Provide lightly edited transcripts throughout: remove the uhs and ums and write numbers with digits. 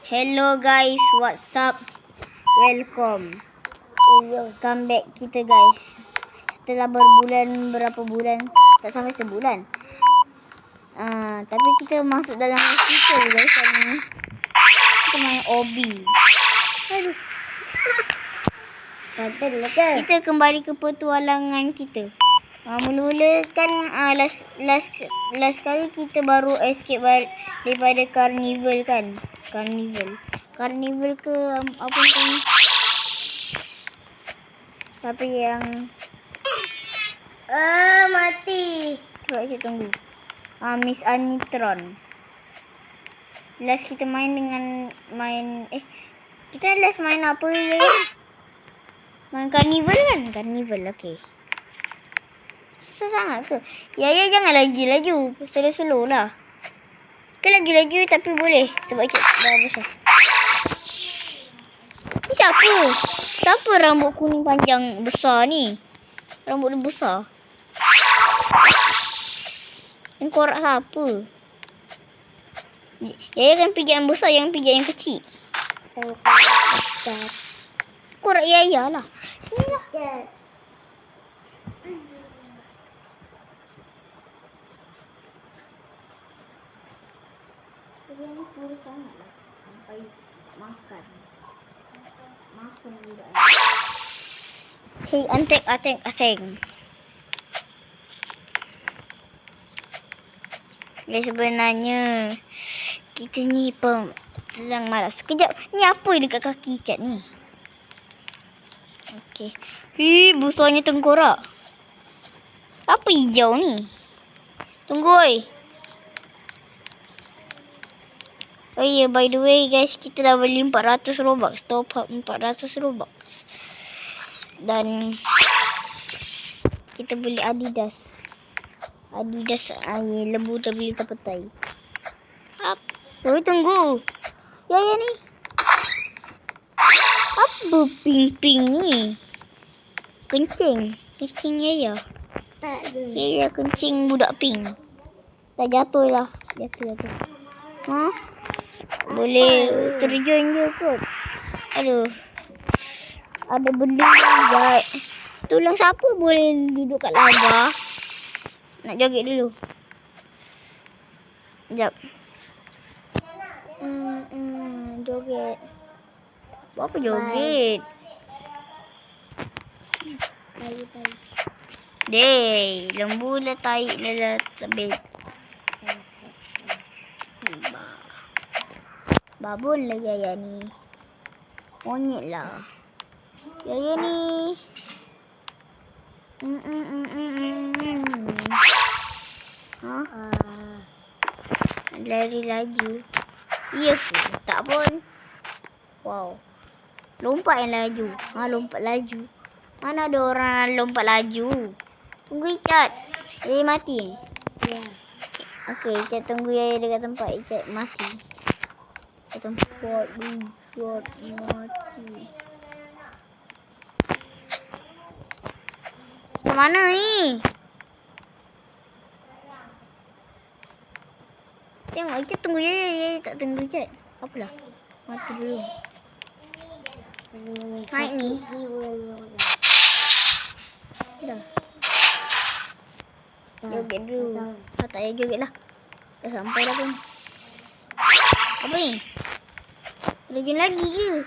Hello guys, what's up? Welcome. Come back kita guys. Setelah berapa bulan, tak sampai sebulan. Tapi kita masuk dalam hospital guys kali ni. Kita main Obi. Aduh. Kita kembali ke petualangan kita. Mula-mula kan last kali kita baru escape daripada carnival kan. Carnival ke apa pun. Tapi yang mati. Cuba saya tunggu. Miss Anitron. Last kita main kita last main apa ya? Main carnival kan? Carnival, okey. Susah sangat ke? Ya jangan laju-laju. Slow-slow lah. Kita laju-laju tapi boleh. Sebab dah besar. Ni siapa? Siapa rambut kuning panjang besar ni? Rambut dia besar. Yang korak siapa? Ya kan pijak yang besar, yang pijak yang kecil. Korak Yaya lah. Sini lah. Dia ni kurus sangat lah. Sampai makan budak ni. Hey, antek aseng. Sebenarnya kita ni sedang malas. Sekejap, ni apa dekat kaki cat ni? Okey. Besarnya tengkorak. Apa hijau ni? Tunggu oi. Oh iya, by the way guys, kita dah beli 400 Robux. Top up 400 Robux. Dan kita beli Adidas. Lembu terbeli terpetai. Oi, tunggu. Ya ni. Apa ping-ping ni? Kencing ya. Ya kencing budak pink. Tak jatuh lah. Jatuh. Boleh terjun je kot. Aduh. Ada benda jahat. Tolong siapa boleh duduk kat lava? Nak joget dulu. Sekejap. Joget. Buat apa joget? Dey, lembu lah taik lah lebih. Babon lah Yaya ni. Monyet lah. Yaya ni. Lari laju. Ya ke? Tak pun. Wow. Lompat yang laju. Lompat laju. Mana ada orang lompat laju? Tunggu Icat. Yaya mati. Ya. Okey, Icat tunggu Yaya dekat tempat Icat mati. Tempat mati. Ke mana ni? Tengok Icat tunggu Yaya tak tunggu Icat. Apalah. Mati dulu. Naik ni. Dah. Joget dulu. Tak payah joget lah. Dah sampai dah pun. Apa ni? Terjun lagi ke?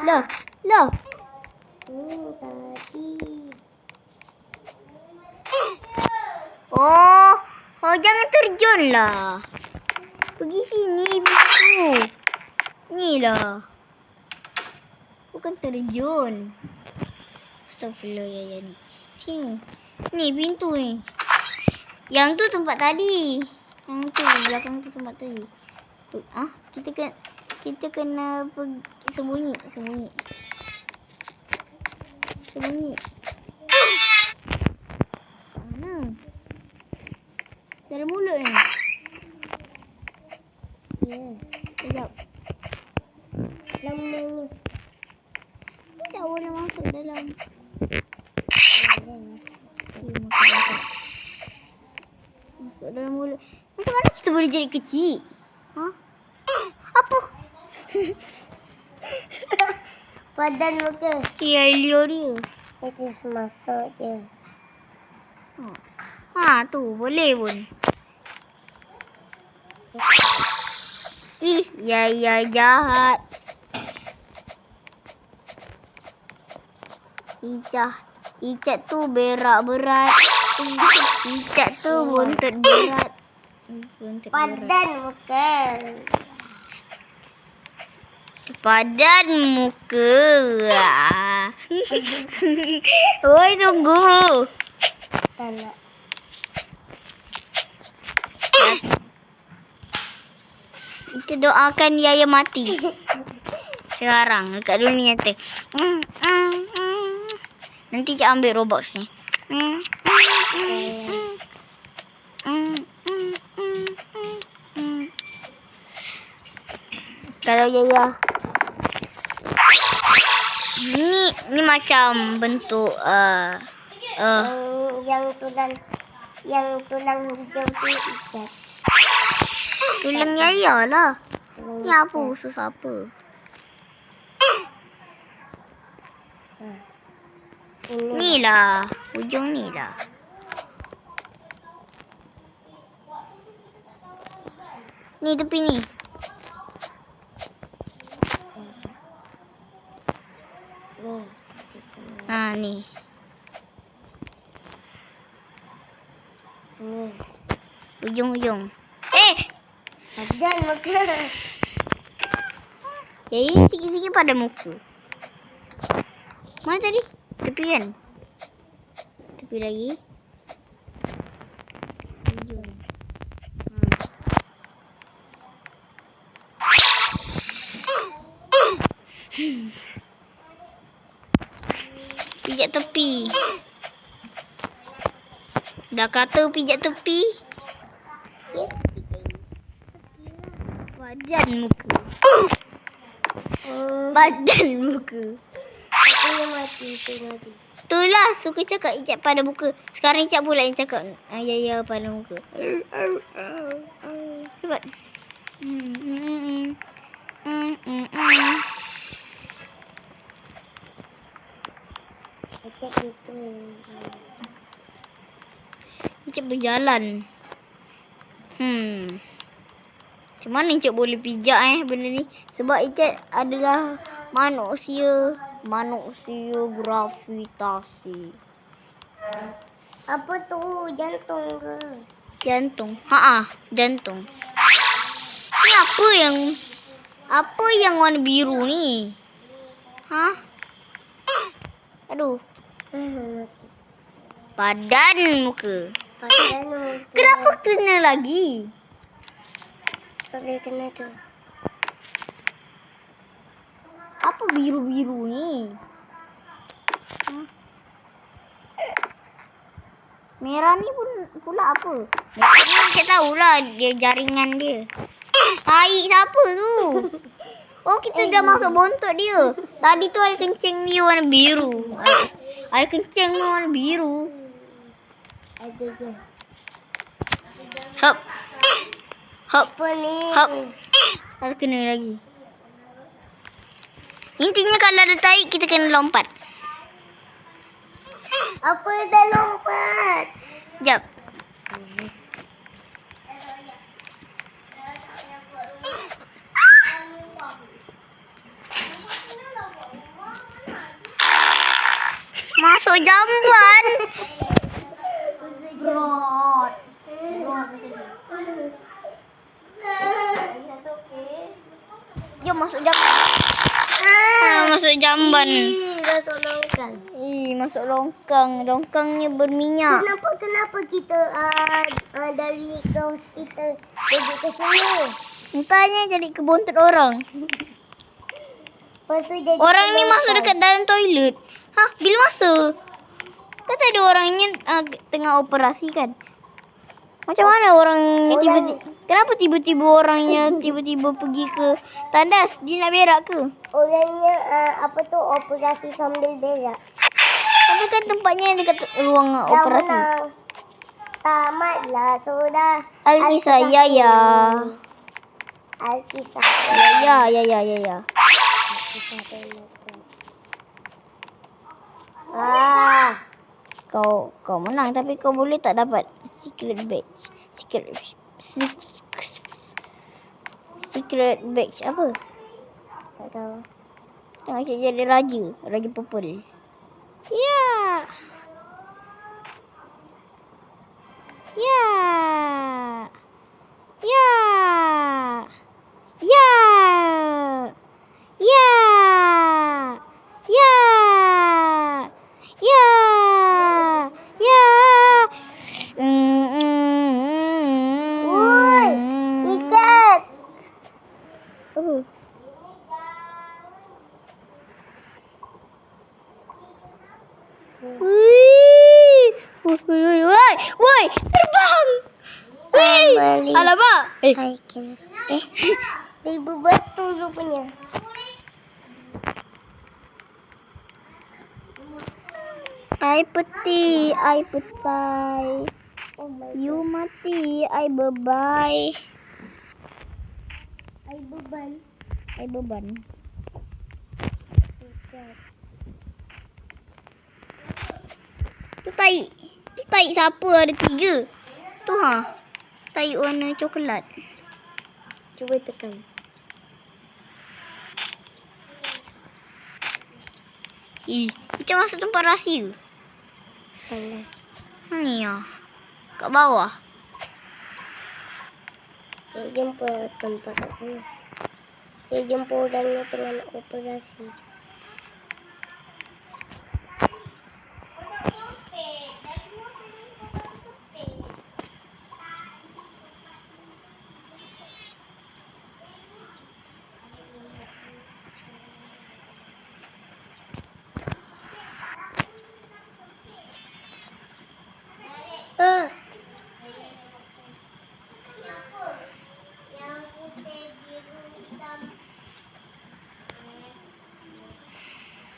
Lah. Tadi. Oh, jangan terjun lah. Pergi sini pintu. Ni lah. Bukan terjun. Astagfirullah Yaya ni. Sini. Ni pintu ni. Yang tu tempat tadi. Yang tu belakang tu tempat tadi. Kita kena pergi sembunyi. Mana? Dalam mulut ni. Ya, sekejap. Dalam mulut. Tak boleh masuk dalam. Masuk dalam mulut. Macam mana kita boleh jadi kecil? Apa? Padan muka. Ya, Elio dia. Itu masuk je. Ha, tu boleh pun. Ih, ya jahat. Icat tu berak berat. Icat tu buntut berat. Padan muka. Padan muka. Oi, tunggu. Tak nak. Kita doakan Yaya mati. Sekarang dekat dunia tu. Nanti Cik ambil Robux ni. Kalau Yaya ni macam bentuk yang tulang hijau tu ikat. tulang Yaya lah. Ni apa usus apa? Ni lah, ujung ni lah. Ni tepi ni. Ha, ni. Ujung-ujung. Padan muka. Jadi sikit-sikit pada muka. Mana tadi? Tepi kan? Tepi lagi. Ujung. Pijak tepi. Dah kata pijak tepi. Badan muka. Badan muka. Aku mati. Itulah suka cakap Ijat pada muka. Sekarang Ijat pula yang cakap ya pada muka. Cepat. Ijat berjalan. Macam mana Ijat boleh pijak benda ni? Sebab Ijat adalah manusia gravitasi. Apa tu? Jantung ke? Jantung. Jantung. Ni apa yang warna biru ni? Aduh. Padan muka. Kenapa kena lagi? Boleh kena tu. Apa biru-biru ni? Merah ni pun pula apa? Merah ni saya tahulah dia jaringan dia. Tai siapa tu? Oh, kita dah masuk bontot dia. Tadi tu air kencing dia warna biru. Air kencing tu warna biru. Ada je. Hop. Apa ni? Hop. Harus kena lagi. Intinya kalau ada tai kita kena lompat. Apa dah lompat? Jap. Masuk jamban. Brot. Jom masuk jamban. Masuk jamban. Masuk longkang. Masuk longkang. Longkangnya berminyak. Kenapa kita dari ke hospital pergi ke sini? Entahnya jadi ke bontot orang. Orang ni masuk dekat dalam toilet. Bila masuk? Kata ada orangnya tengah operasi kan? Macam mana orangnya tiba-tiba? Kenapa tiba-tiba orangnya tiba-tiba pergi ke tandas? Dia nak berak ke? Orangnya operasi sambil berak. Tapi kan tempatnya dekat ruang operasi. Tamatlah sudah. Alkisah Yaya. Alkisah. Ya. Kau menang tapi kau boleh tak dapat secret badge. Secret badge apa? Tak tahu. Tengok cik jadi raja purple. Ya. Ya. Ya. Ya. Ya. Ya. Ya. Ya. Woi, ikat. Oh. Woi, terbang. Wih, alamak. Hai, Ken. Ribu batu rupanya. I peti, I petai. Oh my You mati, I bebai. I beban. I beban. Ikat. Tu tai siapa ada 3? Tu tai warna coklat. Cuba tekan. Macam masuk tempat rahsia. Salah. Ni kat bawah. Saya jumpa tempat kat sana. Saya jumpa orangnya tengah nak operasi.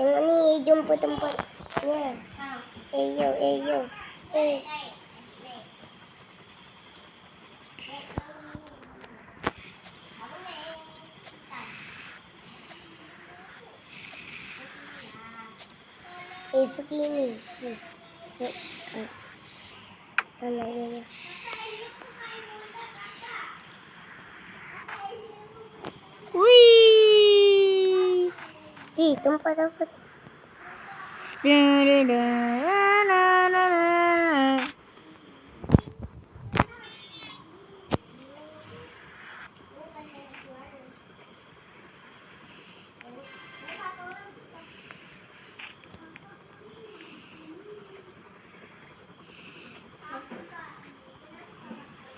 Tengok ni, jumpa tempatnya. Yo. Begini. Ya. Wih. Tempat apa?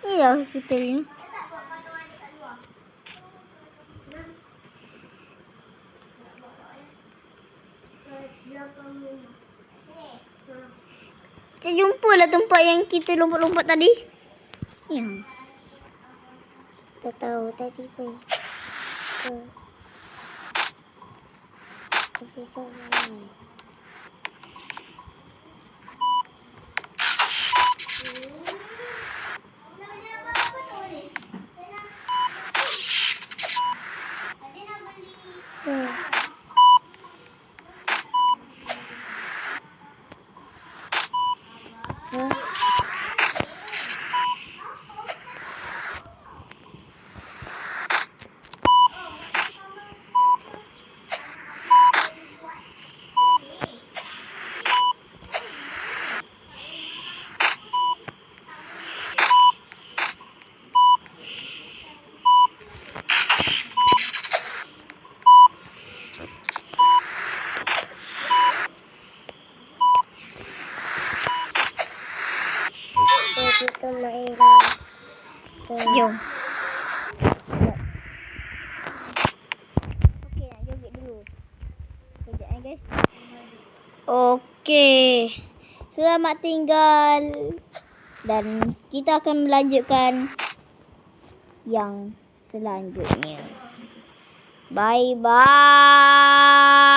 Iya, hospital ni. Kita jumpalah tempat yang kita lompat-lompat tadi. Ya. Tak tahu tadi pun. Profesor Malai. Kita main. Jom. Okey, nak joget dulu. Sekejap guys. Okey. Selamat tinggal. Dan kita akan melanjutkan yang selanjutnya. Bye-bye.